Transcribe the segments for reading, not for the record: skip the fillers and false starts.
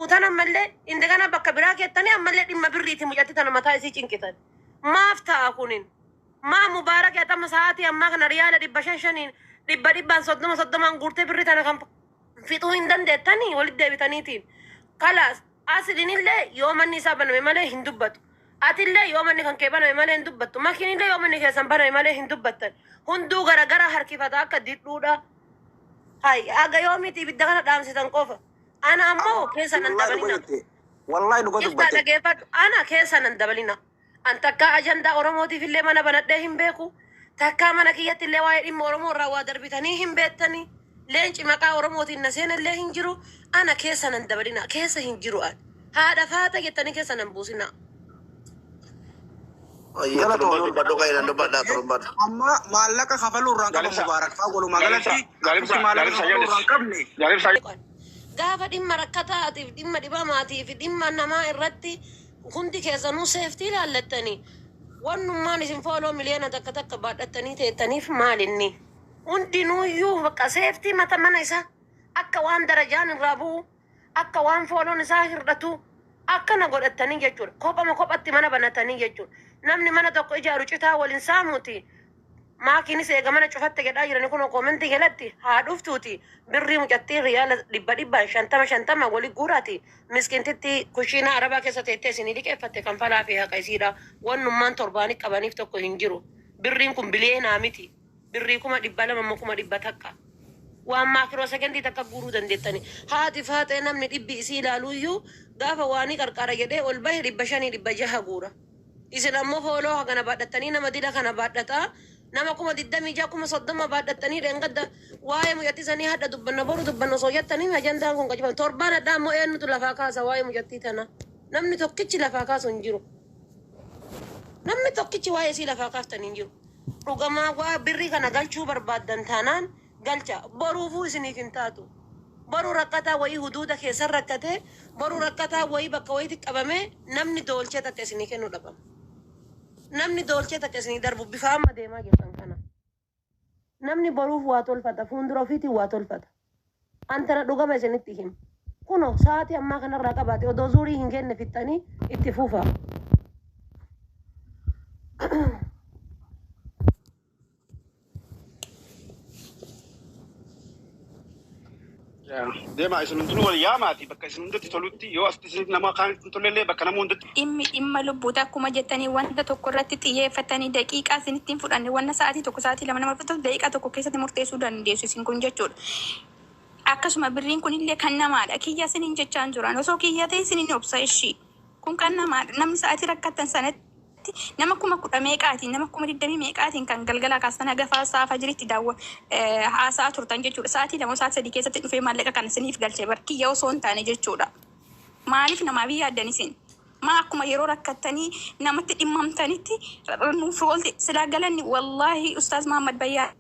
وتنا ملة إن دعنا بكبراك يتني أملة إما بريتي مجتة أنا متى يسيجين كتان ما أفتح أكونين ما مبارك يا تم ساعتي أما كنا ريال ربشان شنين ربان صدم أنقرت بريت أنا كم في توين دن دتني ولد دبتنيتين خلاص أصلين الله يوم النساء بنا ممله هندبت أتلا يوم النك كان كبنا ممله هندبت ما كين الله يوم النك سام بنا ممله هندبت هندو غرا غرا هركي فدا كديت لودا هاي أجا يومي تبي دعنا دام سيدان كوفا أنا أمو كيسا نندبلينا والله نقول لك أنا كيسا نندبلينا أنت كا أجندا أورموتي في اللي ما نبندهم بيكو تكا ما نكيت اللي وايد إم أورمو روا دربتنيهم بيتني لينش ما كا أورموتي النسين اللي هنجرو أنا كيسا نندبلينا كيسا هنجرو هذا فاتا يتني كيسا نبوسنا يلا تقول بدو كاين عندو بدا تربد أما مالك خفلو رانك مبارك فاقولوا مالك غالب مالك خفلو رانكبني غالب gaafa dhimma rakkataatiif dhimma dhibamaatiif dhimma namaa irratti hundi keessanuu seeftii ilaallattanii wannummaan isin fooloo miliyoona takka baadhattanii teettaniif maalinni hundinuuyyuu bakka seeftii mata mana isaa akka waan darajaan irraa bu'u akka waan fooloon isaa hirdhatu akkana godhattanii jechuudha kophatti mana banatanii jechuudha namni mana tokko ijaaru citaa waliin saamuuti maakiinis eegamana cufatte jedhaa jirani kun koomentii jalatti haa dhuftuuti birrii mucattii riyaala dhibba shantama wali guuraati miskiintitti kushiina arabaa keessa teettee isinii liqeeffatte kan falaa fi haqa isiidha wannummaan torbaanii qabaniif tokko hin jiru birriin kun biliyeenaa miti birrii 200 takka waan maakiroo sekendii takka guuruu dandeettani haati faatee namni dhibbi isii ilaaluuyyuu gaafa waanii qarqara jedhee ol bahe 500 guura isin ammoo fooloo hagana baadhattanii nama dila kana baadhataa nama kuma diddamii jaa kuma soddoma baadhattanii dheengadda waa'ee mucattisanii hadda dubbanna boru dubbanna sooyattanii ajandaan kun qajeelfame torbaan addaa ammoo eenyutu lafaa kaasa waa'ee mucattii tana namni tokkichi lafaa kaasu hin jiru namni tokkichi waa'ee isii lafaa kaaftan hin jiru dhugamaa waa birrii kana galchuu barbaaddan taanaan galcha boruufuu isiniif hin taatu boruu rakkataa wayii huduuda keessan rakkatee boruu rakkataa wayii bakka wayiitti qabamee namni doolchee takka isinii kennuu dhabama. namni doolchee takka isinii darbu bifa amma deemaa jirtan kana namni boruuf waa tolfata fuuldura ofiitiin waa tolfata antana dhugama isinitti him kuno sa'aatii ammaa kanarraa qabaate odoo zuurii hin kenne fittanii itti fufa deema isin hundinuu wal yaamaati bakka isin hundatti tolutti yoo asitti isin nama kaan tolellee bakka nama hundatti dhimma lubbuuta akkuma jettanii wanta tokko irratti xiyyeeffatanii daqiiqaa isinittiin fudhanne wanna sa'aatii tokko sa'aatii lama nama fudhatu daqiiqaa tokko keessatti murteessuu dandeessu isin kun jechuudha. Akkasuma birriin kunillee kan namaadha kiyya isiniin jechaan jiran osoo kiyya ta'e isiniin obsa ishii kun kan namaadha namni sa'aatii rakkattan sanatti nama kuma 10 meeqaatiin nama kuma 20 meeqaatiin kan galgala kaasan agafaa saafa jiritti daawwa haasaa turtan jechuudha sa'aatii lama sa'aatii sadii keessatti dhufee maallaqa kan isiniif galchee barkiyya osoo hin taane jechuudha maaliif namaa biyya addan isin maa akkuma yeroo rakkattanii namatti dhimmamtanitti nuuf oolte silaa galanni wallaahi ustaaz Muhammad Bayyaan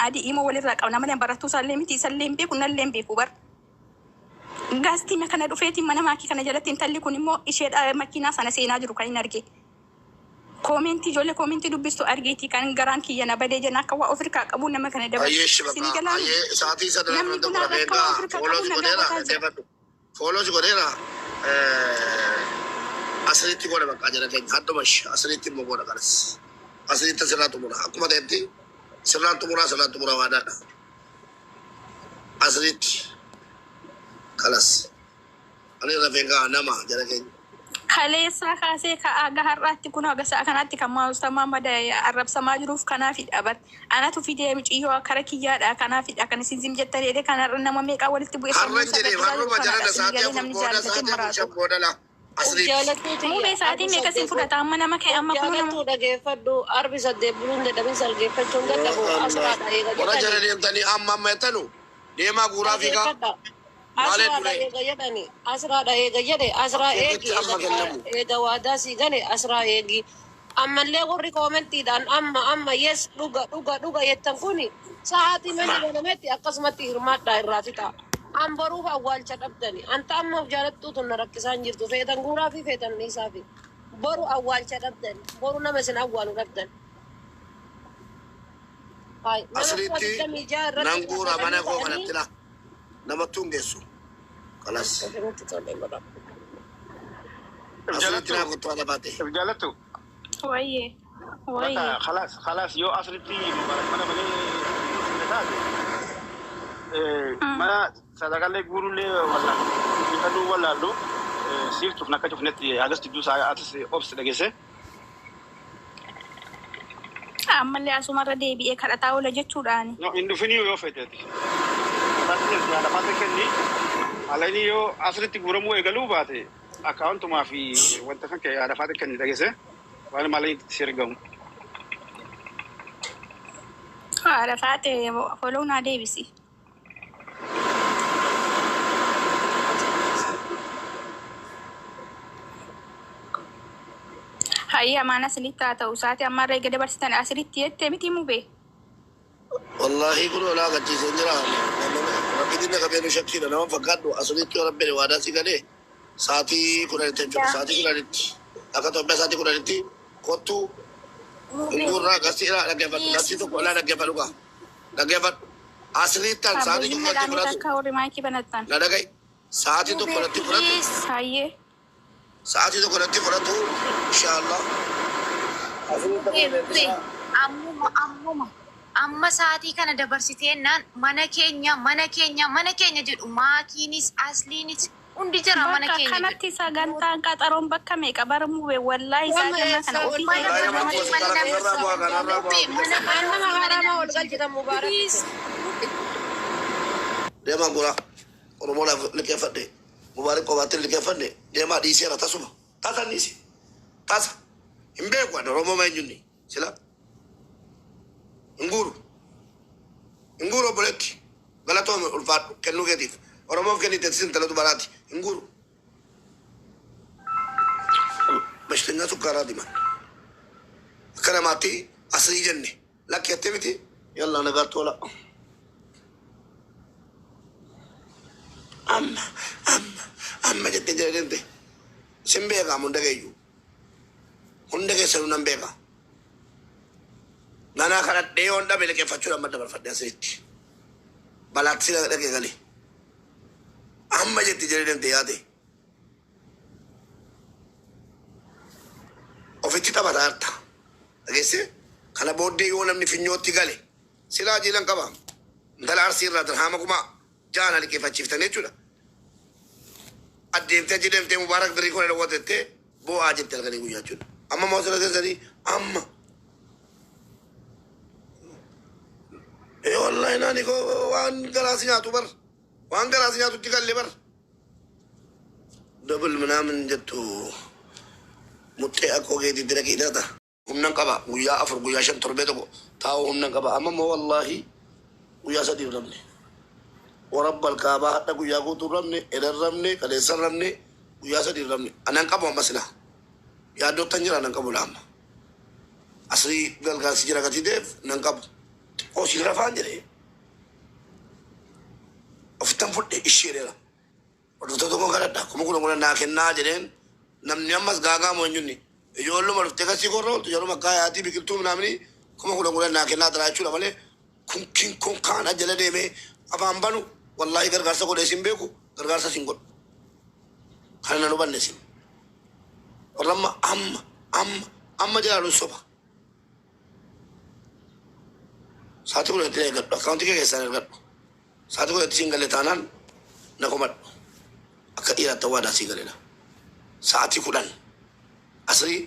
adii immoo walirraa qabna malee barattuu isaallee miti isaallee hin beeku nallee hin beeku bar gaastii kana dhufeetiin mana maakii kana jalatti intalli kun immoo ishee makiinaa sana seenaa jiru kan hin arge koomenti ijoollee koomenti dubbistu argeetii kan garaan kiyya na badee jenna akka waa ofirkaa qabu nama kana dabaluu sa'aatii sadan fooloosi godheera asiritti godhe bakka jira keenya haddumash asiritti immoo godha kanas asiritti asirraa xumura akkuma ta'etti sirraan xumura waadaadha asiritti kanas ani rafeengaa nama jira keenya kaleessa kaasee ka'aa har'aatti kun agasaa kanatti kan Ustaz Muhammad arrabsamaa jiruuf kanaaf dhabat anatu fidee miciyyoo kara kiyyaadha kanaaf kan isin zim jettanii kana nama meeqa walitti bu'ee harran jedhee harruma jarana sa'aatii boodala asiritti muubee sa'aatii meeqa sin fudhata amma nama ka'e amma kun nama dhageeffadhu arbi saddeet buluun dadhabin salgeeffachuun dadhabu asiraadha eega warra jala deemtanii amma yettanu deemaa guuraa fiigaa asraadha eega jedhani asraadha eega jedhe asraa eegi eega waadaa sii gale asraa eegi ammallee warri koomentiidhaan amma yes dhuga jettan kuni sa'aatii mana ganametti akkasumatti hirmaadhaa irraa fixa an boruuf awwaalcha dhabdani anta amma of jaalattuutu na rakkisaan jirtu feetan guuraa fi feetan dhiisaa fi boru awwaalcha dhabdani boru nama isin awwaalu dhabdan asiritti nan guura mana koo kanatti la nama tungeessu خلاص Asirratti tolee godha. أصلت أنا كنت على باتي رجالته Wayyee. Wayyee. خلاص يو أصلتي مبارك منا بني mana sadaqalee guurulee walla ifaduu wallaallu siiftuuf nakka cufnetti agas jidduu isaa atis obsi dhageesse. Ammallee asumarra deebi'ee kadhataa oola jechuudhaani. Hin dhufinii yoo feeteeti. Taasisaa yaada faata kenni alanii yoo asirratti guuramuu eegaluu baate akkaawuntumaa fi wanta kan ka'e yaada faata kenni dhageesse waan malee si ergamu. Haadha faate foloo naa deebisi. Hayya mana silitti haa ta'u isaati ammarra eega dabarsitan asirratti jettee miti mubee. والله يقولوا لا قد جزنجرا ربي دينا كبيرو شكينا نوم فقادو أصليت يا ربي وادا سيغالي ساتي كنا نتنجو ساتي كنا نتي أكتو بس ساتي كنا نتي كوتو نقولنا كسيرا لقيفت نسيتو كلا لقيفت لقا لقيفت أصليت تان ساتي تو كنا تفراتو Kaawurri maayikii banattan. لا دقاي ساتي تو كنا تفراتو Hayyee. ساتي تو كنا تفراتو إن شاء الله amma sa'aatii kana dabarsiteennaan mana keenya jedhu maakiinis asliinis hundi jira mana Bakka keenya kanatti sagantaan qaxaroon bakka meeqa barmuu wallaahi isaa ganna kana ofii Nama haramaa ol galchitan mubaarak. deemaa gura oromoodhaaf liqeeffadhe mubaarak qobaatti liqeeffadhe deemaa dhiiseera tasuma tasan dhiise tasa hin beeku ani oromoo ma eenyunni sila inguru obboleetti galatoome ulfaadhu kennuu keetiif oromoof kennite tisin talatu baraati inguru bashtenyaa sukkaaraa diman akka namaatti asii jenne lakki jettee miti yalla nagaa tola amma jettee jedhente sin beekaa hunda keeyyu hunda keessanuu nan beekaa Nana kana deeyoon dhabe liqeeffachuudhaan madda barfadhe asirratti. Balaatti sila dhaqee galee. Amma jetti jedhee deemte yaade. Ofitti taphata harta. Dhageesse kana booddee yoo namni finyootti gale silaa jiilan qaba. Intala arsii irraa dirhaama kumaa jaana liqeeffachiiftan jechuudha. Addeemtee achi deemtee mubaarak birrii koo dhawwatettee boo'aa jette halkanii guyyaa jechuudha. Amma moo sila teessanii amma. والله ناني كو وان غلاسياتو بر وان غلاسياتو تيغالي بر دبل منامن جتو متي اكو جيدي دركي دادا همنا قبا ويا افر ويا شن تربيتو تاو همنا قبا اما والله ويا سدي رمني ورب الكعبه حتى ويا كو ترمني ادرمني كدي سرمني ويا سدي رمني انا قبا مسلا يا دو تنجرا انا قبا لام اصلي غلغاسي جرا كتي ديف نانقب او سيرا فانجري افتن فوت اشيرلا ودو تو غادا كومو كو ناكن ناجرين نم نيامس غاغا مونيني يولو مر تكاسي كورو يولو مكايا تي بيكتو نامني كومو كو ناكن نادرا چولا مالي كون كون كان اجل ديمي افام بانو والله غرغارسا كو ديسيم بيكو غرغارسا سينغول خانا نو بانسين ورما ام جالو صبا Satu ko natin agad. Account ka kaysa agad. Satu ko natin single tanan na kumat. Aka ira tawada single na. Sa ati ko dan. Asri